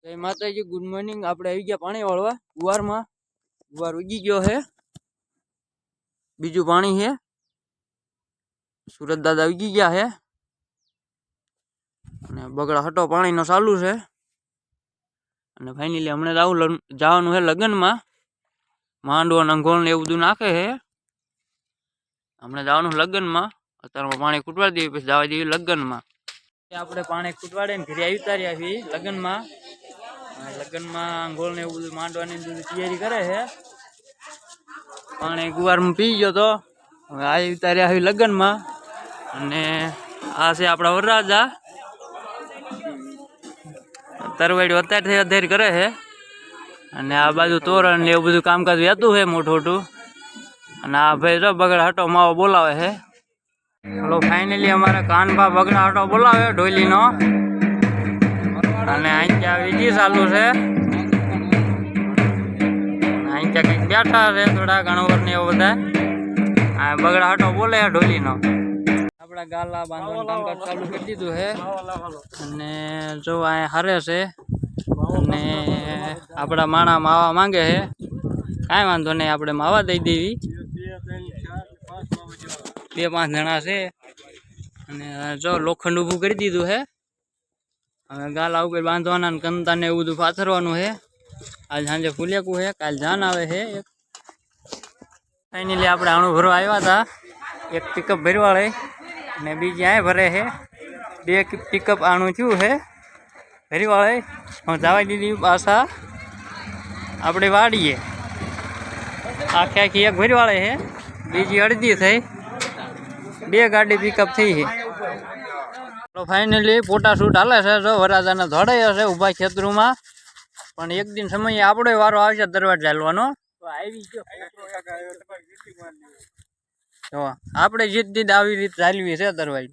જય માતાજી, good morning. આપણે આવી ગયા પાણી વાળવા ગુવારમાં। ગુવાર ઉગી ગયો છે, બીજું પાણી છે। સુરત દાદા ઉગી ગયા છે અને બગડા હટો પાણીનો ચાલુ છે। અને ફાઇનલી હમણાં જવાનું છે લગ્નમાં। માંડવો અંગોળ ને એવું બધું નાખે છે। હમણાં જવાનું લગ્નમાં। અત્યારમાં પાણી ખૂટવા દેવી, પછી જવા દેવી લગ્નમાં। આપણે પાણી ખૂટવાડે ને ઘરે આવી તાર્યા છીએ લગ્નમાં। લગ્નમાં અંગોળ ને એવું બધું માંડવાની બધી તૈયારી કરે છે। પાણી ગુવારમાં પી ગયો તો હવે આવી તાર્યા આવી લગ્નમાં। અને આ છે આપણા વરરાજા। તરવાડીઓ અત્યારથી અધેર કરે છે। અને આ બાજુ તોરણ ને એવું બધું કામકાજ વેતું છે મોટું મોટું। અને આ ભાઈ જો બગડા હટો માવો બોલાવે છે। હલો, ફાઇનલી અમારા કાનભા બગડા હટો બોલાવે ઢોલીનો। અને અહીંયા વીજી ચાલુ છે। અહીંયા કંઈક બેઠા છે થોડા ગણવર ને એવું બધા। આ બગડા હટો બોલે ઢોલીનો। આપણા ગાલા બાંધવાનું કામકાજ ચાલુ કરી દીધું છે। અને જો અહીંયા હરે છે। અને આપણા માણા માવા માંગે છે। કાંઈ વાંધો નહીં, આપણે માવા દઈ દેવી। 2-5 જણા છે। અને જો લોખંડ ઊભું કરી દીધું છે। હવે ગાલા ઉપર બાંધવાના ને કંતા ને એવું બધું પાથરવાનું છે। આજ સાંજે ફૂલેકું છે, કાલ જાન આવે છે। ફાઇનલી આપણે આણું ભરવા આવ્યા હતા। એક પિકઅપ ભરવાળે ને બીજી અહીં ભરે છે। 2 પિકઅપ આણું થયું છે ભરવાળે। જવા દીધી પાછા આપણે વાડીએ। આખી એક ભરવાળે છે, બીજી અડધી થઈ। 2 ગાડી પિકઅપ થઈ છે। તો ફાઇનલી ફોટા શૂટ હાલે છે। જો વરરાજાને ધોડાઈ હશે ઊભા ખેતરોમાં। પણ એક દિન સમયે આપણો વારો આવશે દરવાજ ચાલવાનો। તો આપણે જીત દીધ આવી રીતે ચાલવી છે દરવાજ।